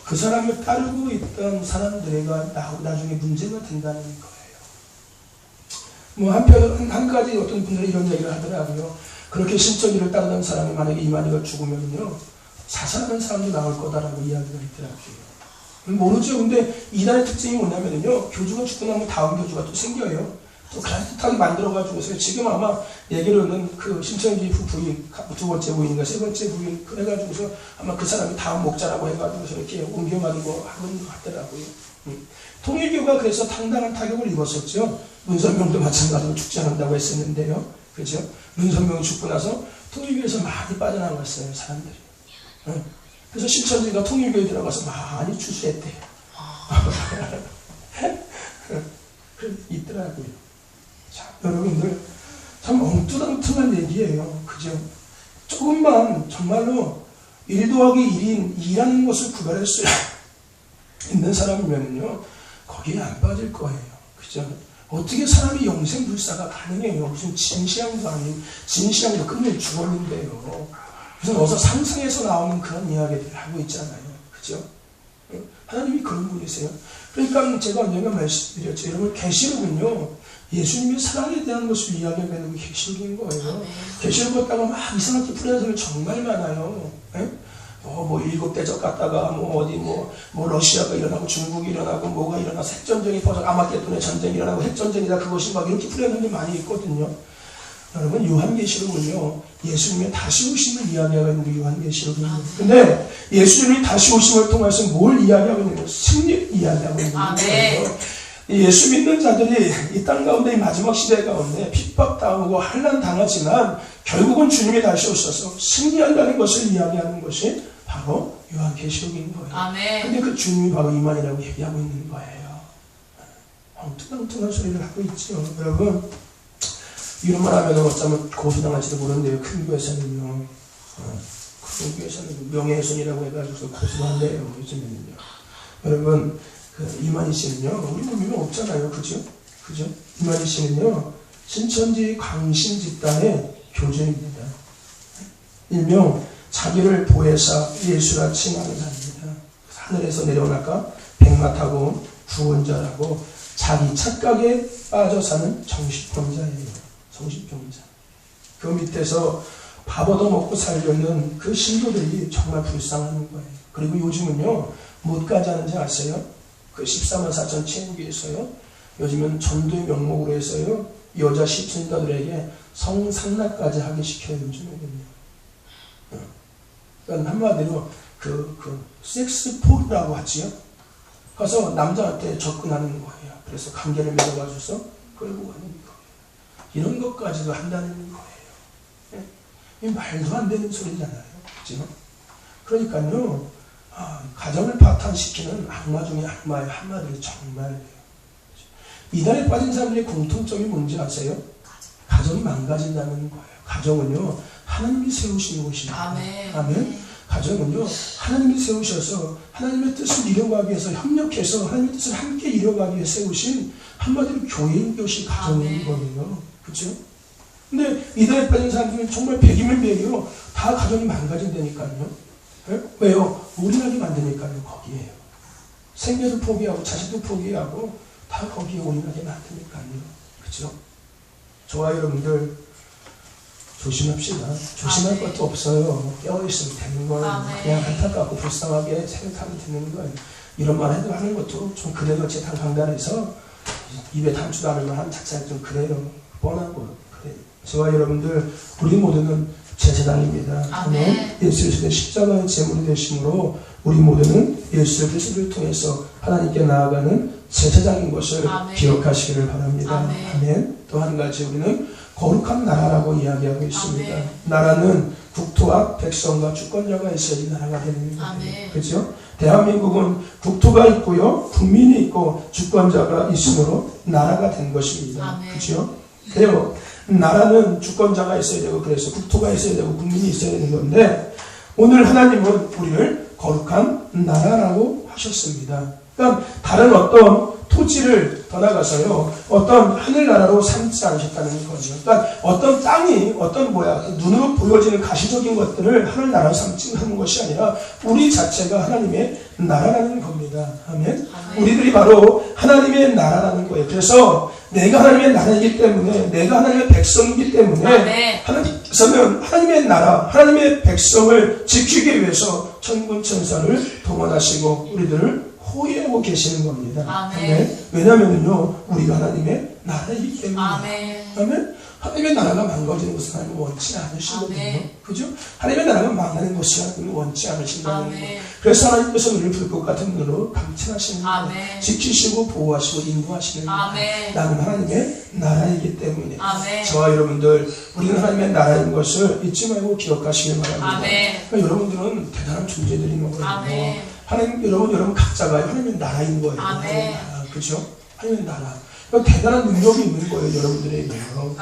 A: 그 사람을 따르고 있던 사람들과 나중에 문제가 된다는 거예요. 뭐 한 가지 어떤 분들은 이런 얘기를 하더라고요. 그렇게 신천지를 따르던 사람이 만약에 이만희가 죽으면요 자살하는 사람도 나올 거다라고 이야기가 있더라고요. 모르죠. 근데 이단의 특징이 뭐냐면요, 교주가 죽고 나면 다음 교주가 또 생겨요. 또 그럴듯하게 만들어가지고서 지금 아마 얘기로는 그 신천지 부인, 두 번째 부인인가 세 번째 부인 그래가지고서 아마 그 사람이 다음 목자라고 해가지고서 이렇게 옮겨가지고 하는 것 같더라고요. 통일교가 그래서 상당한 타격을 입었었죠. 문선명도 마찬가지로 죽지 않는다고 했었는데요. 그죠? 문선명이 죽고 나서 통일교에서 많이 빠져나갔어요, 사람들이. 그래서 신천지가 통일교에 들어가서 많이 추수했대요. 있더라고요. 자, 여러분들 참 엉뚱한 얘기예요. 그죠? 조금만 정말로 1 더하기 1인 2라는 것을 구별할 수 있는 사람이면요, 거기에 안 빠질 거예요. 그죠? 어떻게 사람이 영생불사가 가능해요? 무슨 진시황도 아닌, 진시황도 끝내 죽었는데요. 무슨 어서 상상에서 나오는 그런 이야기들을 하고 있잖아요. 그죠? 하나님이 그런 분이세요. 그러니까 제가 언젠가 말씀드렸죠. 여러분, 계시록은요, 예수님의 사랑에 대한 것을 이야기하는 게 계시록인 거예요. 계시록 걷다가 막 이상하게 풀이하는 사람이 정말 많아요. 뭐 일곱 대적 갔다가 뭐 러시아가 일어나고 중국이 일어나고 뭐가 일어나서 핵전쟁이 퍼져 아마겟돈의 전쟁이 일어나고 핵전쟁이다 그것이 막 이렇게 풀이하는 사람이 많이 있거든요. 여러분, 요한계시록은요, 예수님의 다시 오심을 이야기하고 있는 게 요한계시록입니다. 근데 예수님이 다시 오심을 통해서 뭘 이야기하고 있는 거예요? 승리 이야기하고 있는 거예요. 예수 믿는 자들이 이 땅 가운데 이 마지막 시대 가운데 핍박당하고 환난 당하지만 결국은 주님이 다시 오셔서 승리한다는 것을 이야기하는 것이 바로 요한계시록인 거예요. 근데 그 주님이 바로 이만이라고 얘기하고 있는 거예요. 엉뚱한 소리를 하고 있죠. 여러분, 이런 말 하면 어쩌면 고소당할지도 모르는데요. 큰 교회에서는요. 큰 교회에서는 명예훼손이라고 해가지고 고소한대요. 요즘에는요. 여러분, 이만희 씨는요, 우리 몸이 없잖아요. 그죠? 이만희 씨는요, 신천지 광신 집단의 교주입니다. 일명 자기를 보혜사 예수라 칭하는 자입니다. 하늘에서 내려오나까 백마 타고 구원자라고 자기 착각에 빠져 사는 정신병자예요. 정신병자. 그 밑에서 밥 얻어먹고 살려는 그 신도들이 정말 불쌍한 거예요. 그리고 요즘은요, 뭐까지 하는지 아세요? 그 14만 4천 체육에서요, 요즘은 전도의 명목으로 해서요, 여자 시청자들에게 성상납까지 하게 시켜요, 요즘에는요. 그러니까 한마디로 섹스포르라고 하지요. 가서 남자한테 접근하는 거예요. 그래서 관계를 맺어가지고서 끌고 가는 거예요. 이런 것까지도 한다는 거예요. 이 말도 안 되는 소리잖아요. 그죠? 그러니까요, 가정을 파탄시키는 악마 중에 악마의 한마디로 정말 이단에 빠진 사람들의 공통점이 뭔지 아세요? 가정이 망가진다는 거예요. 가정은요, 하나님이 세우신 곳입니다. 아멘. 가정은요, 하나님이 세우셔서 하나님의 뜻을 이뤄가기 위해서 협력해서 하나님의 뜻을 함께 이뤄가기 위해 세우신 한마디로 교회인 것이 가정인 거예요. 그렇죠? 근데 이단에 빠진 사람들은 정말 백이면 백이요, 다 가정이 망가진다니까요. 왜요? 올인하게 만드니까요. 거기에요. 생계도 포기하고 자식도 포기하고 다 거기에 올인하게 만드니까요. 그렇죠? 저와 여러분들 조심합시다. 조심할 것도 없어요. 깨어있으면 되는 거예요. 그냥 안타깝고 불쌍하게 생각하면 되는 거예요. 이런 말 해도 하는 것도 좀 그래요. 제 강단에서 입에 담지도 않을 만한 자체가 좀 그래요. 뻔하고 그래요. 저와 여러분들 우리 모두는 제사장입니다. 아멘. 예수 그리스도의 십자가의 제물이 되심으로 우리 모두는 예수 그리스도를 통해서 하나님께 나아가는 제사장인 것을 기억하시기를 바랍니다. 아멘. 또 한 가지 우리는 거룩한 나라라고 이야기하고 있습니다. 아멘. 나라는 국토와 백성과 주권자가 있어야지 나라가 되는 거예요. 그렇죠? 대한민국은 국토가 있고요, 국민이 있고 주권자가 있으므로 나라가 된 것입니다. 그렇죠? 그리고 나라는 주권자가 있어야 되고, 그래서 국토가 있어야 되고, 국민이 있어야 되는 건데, 오늘 하나님은 우리를 거룩한 나라라고 하셨습니다. 그러니까 다른 어떤 토지를 떠나가서요, 어떤 하늘나라로 삼지 않으셨다는 거죠. 그러니까 어떤 땅이 어떤 눈으로 보여지는 가시적인 것들을 하늘나라로 삼지 하는 것이 아니라 우리 자체가 하나님의 나라라는 겁니다. 아멘. 우리들이 바로 하나님의 나라라는 거예요. 그래서 내가 하나님의 나라이기 때문에, 내가 하나님의 백성이기 때문에 하나님께서는 하나님의 나라, 하나님의 백성을 지키기 위해서 천군 천사를 동원하시고 우리들을 호위하고 계시는 겁니다. 아멘. 왜냐하면요, 우리가 하나님의 나라이기 때문에. 아멘. 하나님의 나라가 망가지는 것을 하나님은 원치 않으시거든요. 그죠? 하나님의 나라가 망하는 것을 하나님은 원치 않으신다는 거. 그래서 하나님께서 우리를 불꽃 같은 눈으로 감찰하시는 거예요. 지키시고 보호하시고 인도하시는 거예요. 나는 하나님의 나라이기 때문에. 저와 여러분들, 우리는 하나님의 나라인 것을 잊지 말고 기억하시길 바랍니다. 그러니까 여러분들은 대단한 존재들인 거예요. 하나님, 여러분 각자가 하나님의 나라인 거예요. 하나님의 나라, 그죠? 하나님의 나라. 대단한 능력이 있는 거예요, 여러분들에게요.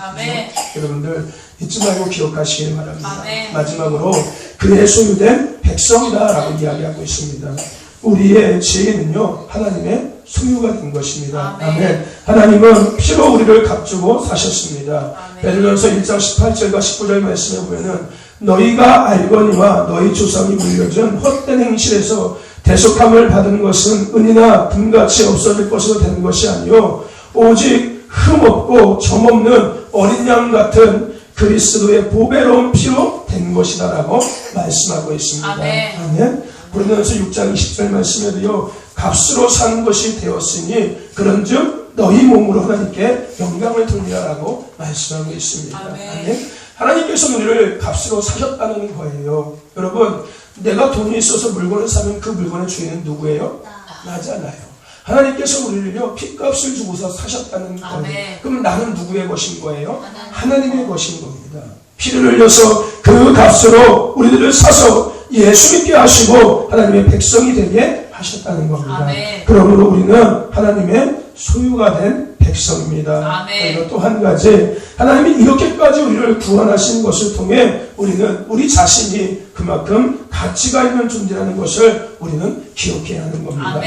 A: 여러분들 잊지 말고 기억하시길 바랍니다. 마지막으로 그의 소유된 백성이다라고 이야기하고 있습니다. 우리의 지혜는요, 하나님의 소유가 된 것입니다. 아멘. 하나님은 피로 우리를 값주고 사셨습니다. 베드로전서 1장 18절과 19절 말씀에 보면은 너희가 알거니와 너희 조상이 물려준 헛된 행실에서 대속함을 받은 것은 은이나 금같이 없어질 것으로 된 것이 아니요 오직 흠없고 점없는 어린 양 같은 그리스도의 보배로운 피로 된 것이다라고 말씀하고 있습니다. 아멘. 고린도전서 6장 20절 말씀에도요, 값으로 산 것이 되었으니 그런즉 너희 몸으로 하나님께 영광을 돌리라라고 말씀하고 있습니다. 아멘. 하나님께서 우리를 값으로 사셨다는 거예요. 여러분, 내가 돈이 있어서 물건을 사면 그 물건의 주인은 누구예요? 나잖아요. 하나님께서 우리를요, 핏값을 주고서 사셨다는 거예요. 그럼 나는 누구의 것인 거예요? 하나님의 것인 겁니다. 피를 흘려서 그 값으로 우리들을 사서 예수 믿게 하시고 하나님의 백성이 되게 하셨다는 겁니다. 그러므로 우리는 하나님의 소유가 된 백성입니다. 그리고 또 한 가지, 하나님이 이렇게까지 우리를 구원하신 것을 통해 우리는 우리 자신이 그만큼 가치가 있는 존재라는 것을 우리는 기억해야 하는 겁니다.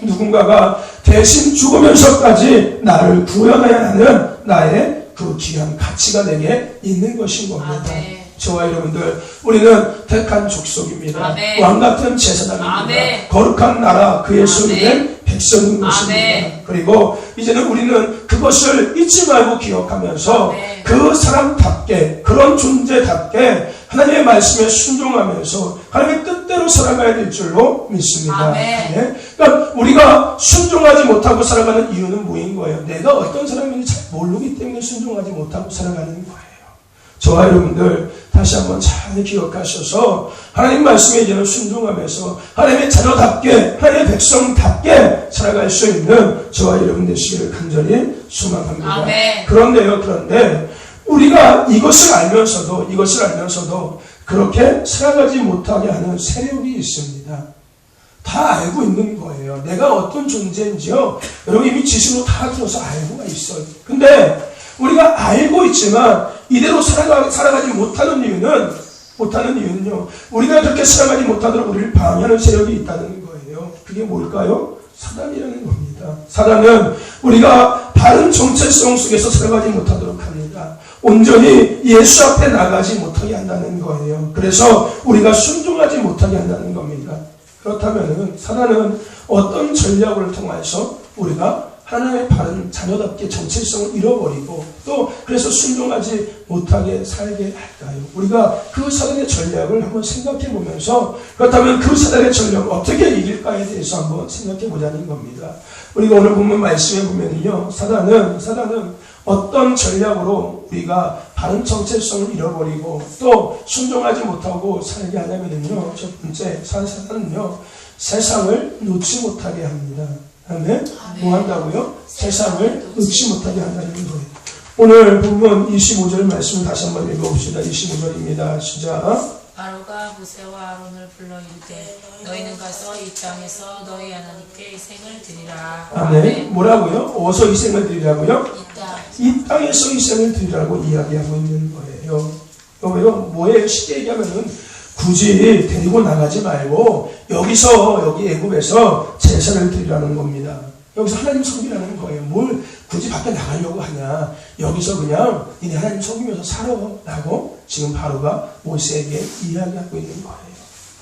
A: 누군가가 대신 죽으면서까지 나를 구원해야 하는 나의 그 귀한 가치가 내게 있는 것인 겁니다. 저와 여러분들, 우리는 택한 족속입니다. 왕같은 제사장입니다. 거룩한 나라, 그의 소유된 백성인 것입니다. 그리고 이제는 우리는 그것을 잊지 말고 기억하면서 그 사람답게, 그런 존재답게 하나님의 말씀에 순종하면서 하나님의 뜻대로 살아가야 될 줄로 믿습니다. 그러니까 우리가 순종하지 못하고 살아가는 이유는 뭐인 거예요? 내가 어떤 사람인지 잘 모르기 때문에 순종하지 못하고 살아가는 거예요. 저와 여러분들 다시 한번 잘 기억하셔서 하나님 말씀에 이제는 순종하면서 하나님의 자녀답게, 하나님의 백성답게 살아갈 수 있는 저와 여러분 되시기를 간절히 소망합니다. 그런데 우리가 이것을 알면서도 그렇게 살아가지 못하게 하는 세력이 있습니다. 다 알고 있는 거예요. 내가 어떤 존재인지요, 여러분 이미 지식으로 다 들어서 알고가 있어요. 근데 우리가 알고 있지만 이대로 살아가지 못하는 이유는요, 우리가 그렇게 살아가지 못하도록 우리를 방해하는 세력이 있다는 거예요. 그게 뭘까요? 사단이라는 겁니다. 사단은 우리가 바른 정체성 속에서 살아가지 못하도록 합니다. 온전히 예수 앞에 나가지 못하게 한다는 거예요. 그래서 우리가 순종하지 못하게 한다는 겁니다. 그렇다면 사단은 어떤 전략을 통해서 우리가 하나님의 바른 자녀답게 정체성을 잃어버리고 또 그래서 순종하지 못하게 살게 할까요? 우리가 그 사단의 전략을 한번 생각해 보면서, 그렇다면 그 사단의 전략을 어떻게 이길까에 대해서 한번 생각해 보자는 겁니다. 우리가 오늘 본문 말씀에 보면요, 사단은 어떤 전략으로 우리가 바른 정체성을 잃어버리고 또 순종하지 못하고 살게 하냐면요, 첫 번째, 사단은요, 세상을 놓지 못하게 합니다. 아멘. 뭐 한다고요? 세상을 놓지 못하게 한다는 거예요. 오늘 본문 25절 말씀을 다시 한번 읽어봅시다. 25절입니다. 시작.
B: 바로가 모세와 아론을 불러 이르되 너희는 가서 이 땅에서 너희 하나님께 희생을 드리라.
A: 아멘. 뭐라고요? 어디서 희생을 드리라고요? 이 땅에서 희생을 드리라고 이야기하고 있는 거예요. 왜요? 뭐예요? 쉽게 얘기하면은 굳이 데리고 나가지 말고 여기 애굽에서 제사를 드리라는 겁니다. 여기서 하나님 섬기라는 거예요. 뭘 굳이 밖에 나가려고 하냐. 여기서 그냥 니네 하나님 섬기면서 살아라고 지금 바로가 모세에게 이야기하고 있는 거예요.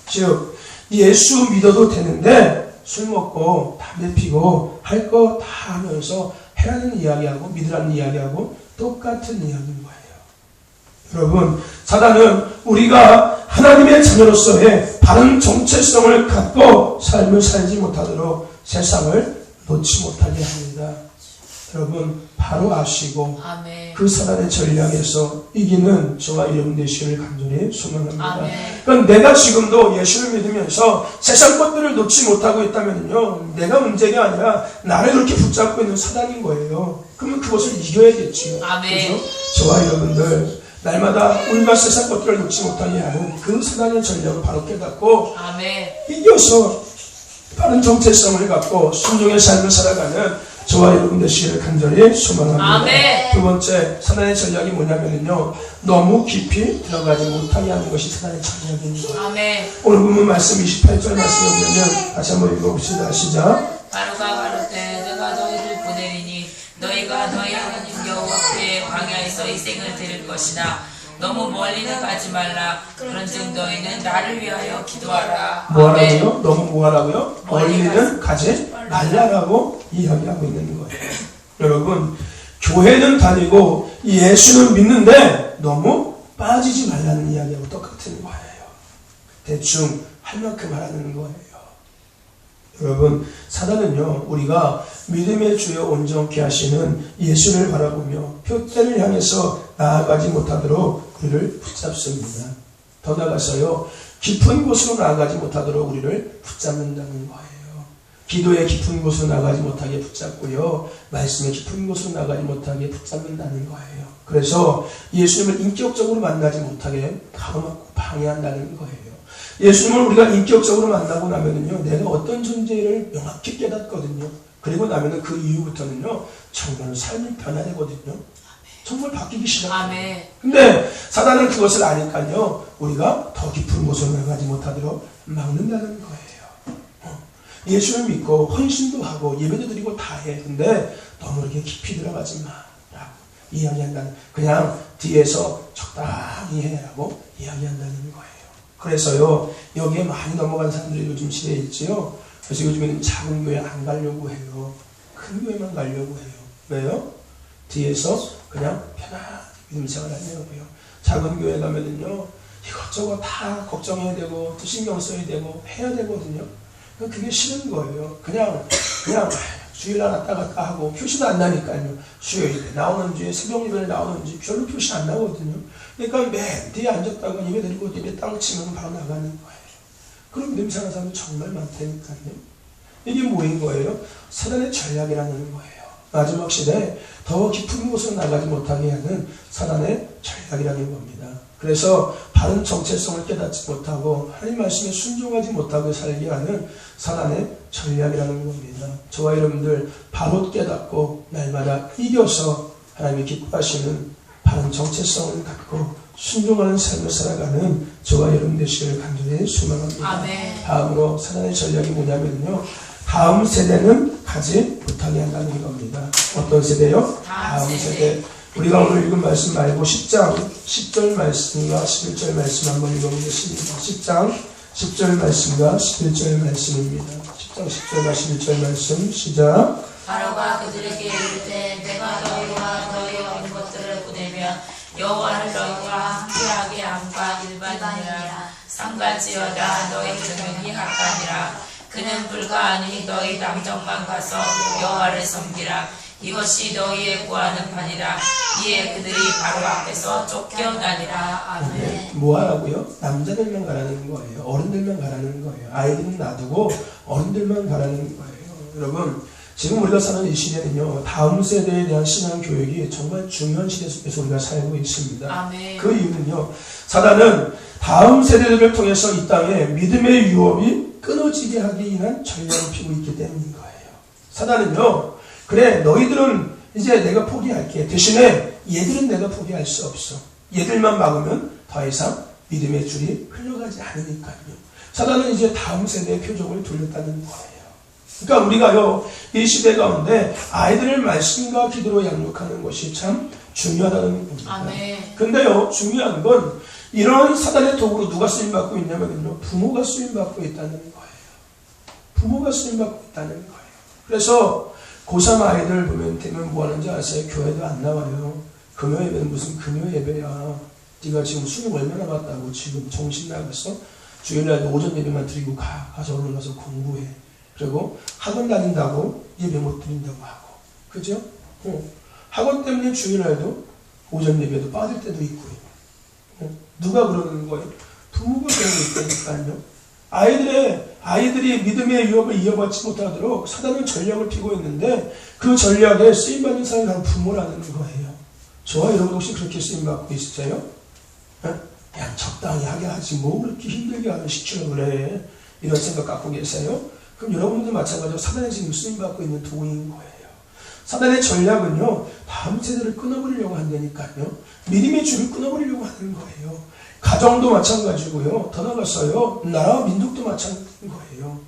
A: 즉 예수 믿어도 되는데 술 먹고 담배 피고 할 거 다 하면서 해라는 이야기하고 믿으라는 이야기하고 똑같은 이야기인 거예요. 여러분, 사단은 우리가 하나님의 자녀로서의 바른 정체성을 갖고 삶을 살지 못하도록 세상을 놓지 못하게 합니다. 여러분 바로 아시고
B: 아멘.
A: 그 사단의 전략에서 이기는 저와 여러분 되시기를 간절히 소망합니다.
B: 아멘.
A: 그러니까 내가 지금도 예수를 믿으면서 세상 것들을 놓지 못하고 있다면요, 내가 문제가 아니라 나를 그렇게 붙잡고 있는 사단인 거예요. 그러면 그것을 이겨야겠지요.
B: 아멘.
A: 그죠? 저와 여러분들 날마다 우리가 세상 것들을 놓지 못하게 하는 그 사단의 전략을 바로 깨닫고
B: 아멘.
A: 이겨서 바른 정체성을 갖고 순종의 삶을 살아가는 저와 여러분 되시기를 간절히 소망합니다.
B: 아멘.
A: 두 번째 사단의 전략이 뭐냐면요, 너무 깊이 들어가지 못하게 하는 것이 사단의 전략입니다.
B: 아멘.
A: 오늘 본문 말씀 28절 말씀을 보면 다시 한번 읽어봅시다. 시작.
B: 바로가 가로되 내가 너희를 보내리니 너희가 너희 하나님 여호와께 광야에서 희생을 드릴 것이나 너무 멀리는 가지 말라. 그런즉 너희는 나를 위하여 기도하라. 아멘.
A: 뭐하라고요? 너무 뭐하라고요? 멀리는 가지 말라라고 이야기하고 있는 거예요. 여러분, 교회는 다니고 예수는 믿는데 너무 빠지지 말라는 이야기하고 똑같은 거예요. 대충 할 만큼 하라는 거예요. 여러분, 사단은요, 우리가 믿음의 주여 온전케 하시는 예수를 바라보며 표대를 향해서 나아가지 못하도록 우리를 붙잡습니다. 더 나아가서요, 깊은 곳으로 나아가지 못하도록 우리를 붙잡는다는 거예요. 기도의 깊은 곳으로 나가지 못하게 붙잡고요, 말씀의 깊은 곳으로 나가지 못하게 붙잡는다는 거예요. 그래서 예수님을 인격적으로 만나지 못하게 가로막고 방해한다는 거예요. 예수님을 우리가 인격적으로 만나고 나면은요, 내가 어떤 존재를 명확히 깨닫거든요. 그리고 나면은 그 이후부터는요, 정말 삶이 변화되거든요. 정말 바뀌기 시작해요.
B: 아멘.
A: 근데 사단은 그것을 아니까요, 우리가 더 깊은 곳으로 나가지 못하도록 막는다는 거예요. 예수를 믿고 헌신도 하고 예배도 드리고 다 해. 근데 너무 이렇게 깊이 들어가지 마 라고 이야기한다는, 그냥 뒤에서 적당히 해라고 이야기한다는 거예요. 그래서요, 여기에 많이 넘어간 사람들이 요즘 시대에 있지요. 그래서 요즘에는 작은 교회 안 가려고 해요. 큰 교회만 가려고 해요. 왜요? 뒤에서 그냥 편안히 믿음 생활 하려고요. 작은 교회 가면은요, 이것저것 다 걱정해야 되고 또 신경 써야 되고 해야 되거든요. 그게 싫은 거예요. 그냥 주일날 왔다 갔다 하고 표시도 안 나니까요. 수요일에 나오는지 새벽 예배에 나오는지 별로 표시 안 나거든요. 그러니까 맨 뒤에 앉았다가 예배 드리고 예배 땅 치면 바로 나가는 거예요. 그럼 냄새나는 사람이 정말 많다니까요. 이게 뭐인 거예요? 사단의 전략이라는 거예요. 마지막 시대에 더 깊은 곳으로 나가지 못하게 하는 사단의 전략이라는 겁니다. 그래서 바른 정체성을 깨닫지 못하고 하나님 말씀에 순종하지 못하고 살게 하는 사단의 전략이라는 겁니다. 저와 여러분들 바로 깨닫고 날마다 이겨서 하나님이 기뻐하시는 바른 정체성을 갖고 순종하는 삶을 살아가는 저와 여러분 되시기를 간절히 소망합니다.
B: 아멘.
A: 다음으로 사단의 전략이 뭐냐면요, 다음 세대는 가지 못하게 한다는 겁니다. 어떤 세대요? 다음 세대. 우리가 오늘 읽은 말씀 말고 10장 10절 말씀과 11절 말씀 한번 읽어보겠습니다. 10장 10절 말씀과 11절 말씀입니다. 10장 10절과 11절 말씀 시작.
B: 바로가 그들에게 이르되 내가 너희와 너희의 얻은 것들을 보내면 여호와를 너희와 함께하게 함과 일반이니라. 상갈지어다 너희 등용이 하까니라. 그는 불가하니 너희 남정만 가서 여호와를 섬기라. 이것이 너희의 구하는 바니라. 이에 그들이 바로 앞에서 쫓겨나니라. 아멘.
A: 뭐 하라고요? 남자들만 가라는 거예요. 어른들만 가라는 거예요. 아이들은 놔두고 어른들만 가라는 거예요. 여러분, 지금 우리가 사는 이 시대는요, 다음 세대에 대한 신앙 교육이 정말 중요한 시대 속에서 우리가 살고 있습니다.
B: 아멘.
A: 그 이유는요, 사단은 다음 세대들을 통해서 이 땅에 믿음의 유업이 끊어지게 하기 위한 전략을 피고 있기 때문인 거예요. 사단은요, 그래 너희들은 이제 내가 포기할게. 대신에 얘들은 내가 포기할 수 없어. 얘들만 막으면 더 이상 믿음의 줄이 흘러가지 않으니까요. 사단은 이제 다음 세대의 표적을 돌렸다는 거예요. 그러니까 우리가요, 이 시대 가운데 아이들을 말씀과 기도로 양육하는 것이 참 중요하다는 겁니다.
B: 아멘.
A: 근데요, 중요한 건 이런 사단의 도구로 누가 쓰임받고 있냐면요, 부모가 쓰임받고 있다는 거예요. 부모가 쓰임받고 있다는 거예요. 그래서 고3 아이들 보면 뭐 하는지 아세요? 교회도 안 나와요. 금요 예배는 무슨 금요 예배야. 네가 지금 수능 얼마나 봤다고 지금 정신 나갔어? 주일날도 오전 예배만 드리고 가서 얼른 가서 공부해. 그리고 학원 다닌다고 예배 못 드린다고 하고. 그죠? 학원 때문에 주일날도 오전 예배도 빠질 때도 있고요. 누가 그러는 거예요? 부모가 그러고 있다니까요. 아이들이 믿음의 유업을 이어받지 못하도록 사단은 전략을 피고 있는데 그 전략에 쓰임받는 사람이 바로 부모라는 거예요. 저와 여러분 혹시 그렇게 쓰임받고 있으세요? 그냥 적당히 하게 하지 뭐 그렇게 힘들게 하면 시키려고 그래. 이런 생각 갖고 계세요? 그럼 여러분도 마찬가지로 사단의 지금 쓰임받고 있는 도구인 거예요. 사단의 전략은요, 다음 세대를 끊어버리려고 한다니까요. 믿음의 줄을 끊어버리려고 하는 거예요. 가정도 마찬가지고요. 더 나아가서요, 나라와 민족도 마찬가지인 거예요.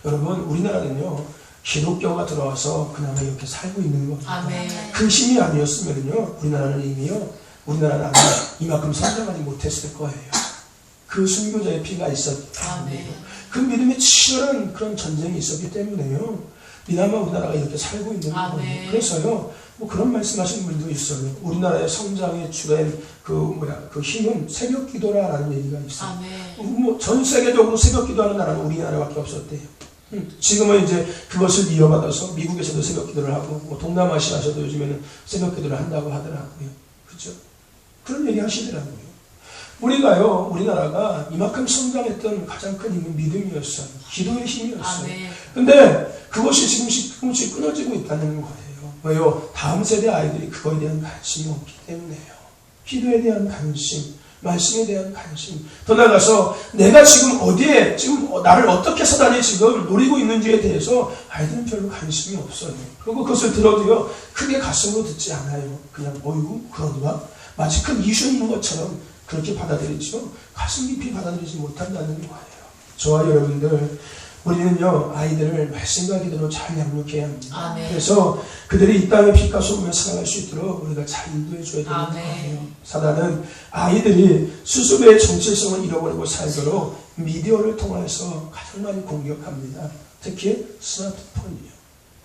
A: 여러분, 우리나라는요, 기독교가 들어와서 그나마 이렇게 살고 있는 겁니다.
B: 아멘.
A: 그 힘이 아니었으면요, 우리나라는 아마 이만큼 성장하지 못했을 거예요. 그 순교자의 피가 있었기 때문에. 그 믿음의 치열한 그런 전쟁이 있었기 때문에요. 이나마 우리나라가 이렇게 살고 있는 거예요. 그래서요, 뭐 그런 말씀하시는 분도 있어요. 우리나라의 성장의 주된 그 힘은 새벽 기도라라는 얘기가 있어요. 뭐 전 세계적으로 새벽 기도하는 나라는 우리나라밖에 없었대요. 지금은 이제 그것을 이어받아서 미국에서도 새벽 기도를 하고, 뭐 동남아시아에서도 요즘에는 새벽 기도를 한다고 하더라고요. 그죠? 그런 얘기 하시더라고요. 우리나라가 이만큼 성장했던 가장 큰 힘은 믿음이었어요. 기도의 힘이었어요. 근데 그것이 지금씩 끊어지고 있다는 거예요. 왜요? 다음 세대 아이들이 그거에 대한 관심이 없기 때문에요. 기도에 대한 관심, 말씀에 대한 관심. 더 나아가서 내가 지금 어디에, 나를 어떻게 사단이 지금 노리고 있는지에 대해서 아이들은 별로 관심이 없어요. 그리고 그것을 들어도요, 크게 가슴으로 듣지 않아요. 그냥, 어이구, 그런가? 마치 큰 이슈 있는 것처럼 그렇게 받아들이죠. 가슴 깊이 받아들이지 못한다는 거예요. 저와 여러분들, 우리는요, 아이들을 말씀과 기도로 잘 양육해야 합니다. 그래서 그들이 이 땅의 빛과 소금을 살아갈 수 있도록 우리가 잘 인도해 줘야 되는 거예요. 사단은 아이들이 스스로의 정체성을 잃어버리고 살도록 미디어를 통해서 가장 많이 공격합니다. 특히 스마트폰이요.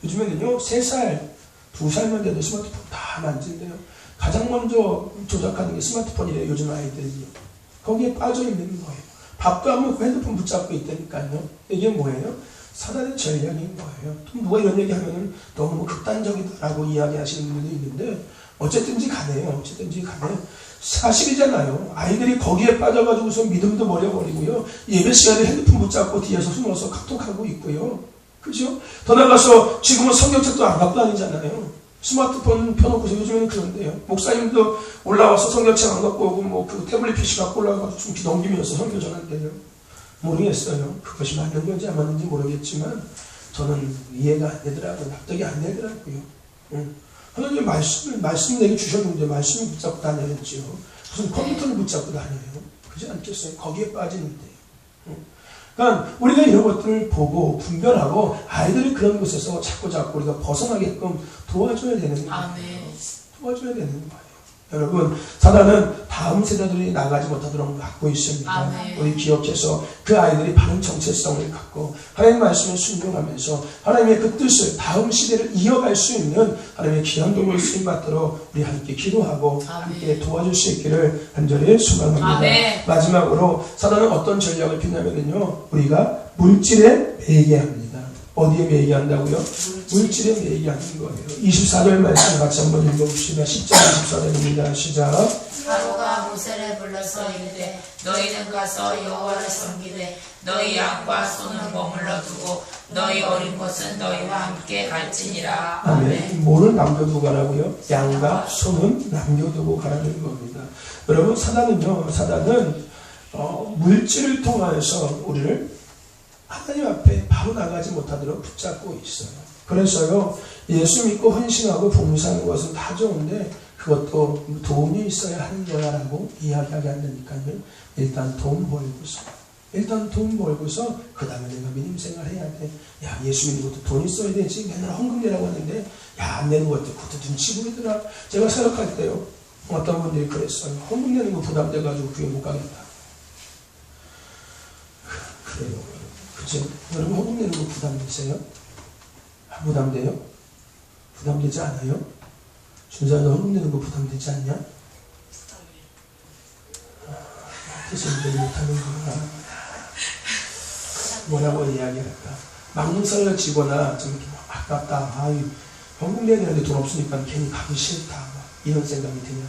A: 요즘에는요, 3살, 2살만 돼도 스마트폰 다 만진대요. 가장 먼저 조작하는 게 스마트폰이래요, 요즘 아이들이요. 거기에 빠져 있는 거예요. 밥도 안 먹고 핸드폰 붙잡고 있다니까요. 이게 뭐예요? 사단의 전략인 거예요. 또 누가 이런 얘기 하면은 너무 극단적이다라고 이야기하시는 분도 있는데, 어쨌든지 간에 사실이잖아요. 아이들이 거기에 빠져가지고서 믿음도 버려버리고요. 예배 시간에 핸드폰 붙잡고 뒤에서 숨어서 카톡하고 있고요. 그죠? 더 나가서 지금은 성경책도 안 갖고 다니잖아요. 스마트폰 펴놓고서 요즘에는 그런데요. 목사님도 올라와서 성경책 안 갖고 오고 뭐 그 태블릿 PC 갖고 올라가서 좀 넘기면서 성경 전한대요. 모르겠어요. 그것이 맞는 건지 안 맞는지 모르겠지만 저는 이해가 안 되더라고요. 납득이 안 되더라고요. 하나님 말씀 내게 주셨는데 말씀을 붙잡고 다녀야지요. 무슨 컴퓨터를 붙잡고 다녀요. 그렇지 않겠어요? 거기에 빠지는데요. 그러니까 우리가 이런 것들을 보고 분별하고 아이들이 그런 곳에서 자꾸 우리가 벗어나게끔 도와줘야 되는 거예요. 도와줘야 되는 거예요. 여러분, 사단은 다음 세대들이 나가지 못하도록 갖고 있습니다. 우리 기억해서 그 아이들이 바른 정체성을 갖고 하나님의 말씀을 순종하면서 하나님의 그 뜻을 다음 시대를 이어갈 수 있는 하나님의 귀한 도구를 쓰임받도록 우리 함께 기도하고 함께 도와줄 수 있기를 간절히 소망합니다. 마지막으로 사단은 어떤 전략을 피냐면요, 우리가 물질에 매이게 합니다. 어디에 매이게 한다고요? 물질에 매이게 하는 거예요. 24절 말씀 같이 한번 읽어봅시다. 10절 24절입니다. 시작.
B: 바로가 모세를 불러서 이르되 너희는 가서 여호와를 섬기되 너희 양과 소는 머물러 두고 너희 어린 것은 너희와 함께 갈지니라.
A: 아멘. 뭐를 남겨두고 가라고요? 양과 소는 남겨두고 가라는 겁니다. 여러분, 사단은 물질을 통해서 우리를 하나님 앞에 바로 나가지 못하도록 붙잡고 있어요. 그래서요, 예수 믿고 헌신하고 봉사하는 것은 다 좋은데 그것도 돈이 있어야 하는 거야 라고 이야기하게 한다니까요. 일단 돈 벌고서 그 다음에 내가 믿음 생활 해야 돼. 야, 예수 믿는 것도 돈 있어야 되지. 맨날 헌금 내라고 하는데 야, 안 내는 것도 그것도 눈치 보이더라. 제가 생각할 때요, 어떤 분들이 그랬어요. 헌금 내는 거 부담돼가지고 교회 못 가겠다. 그래요. 그죠? 여러분, 헌금 내는 거 부담되세요? 부담돼요? 부담되지 않아요? 준사도 헌금 내는 거 부담되지 않냐? 뜻을 이제 못하는구나. 뭐라고 이야기할까? 막무설을 지거나 좀 이렇게 아깝다. 아유, 헌금 내야 되는데 돈 없으니까 괜히 가기 싫다. 막 이런 생각이 드냐.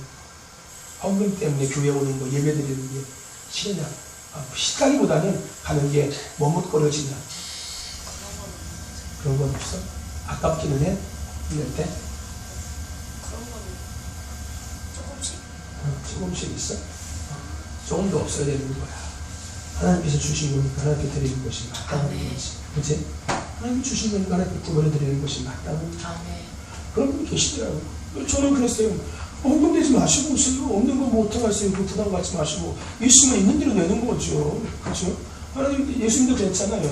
A: 헌금 때문에 교회 오는 거, 예배 드리는 게 싫냐. 싫다기보다는 가는 게 머뭇거려지냐. 그런 건 없어? 아깝기는 해? 이럴 때?
B: 그런 거는 조금씩.
A: 조금씩 있어? 조금 더 없어야 되는 거야. 하나님께서 주신 거니까 하나님께 드리는 것이 마땅한 거지. 그치? 하나님 주신 거니까 하나님께 구원해 드리는 것이 마땅한 거지. 그런 분이 계시더라고요. 저는 그랬어요. 헌금 내지 마시고 오세요. 없는 거 뭐 어떡하세요. 그 부담 갖지 마시고. 있으면 있는 대로 내는 거죠. 그렇죠? 하나님, 예수님도 그랬잖아요.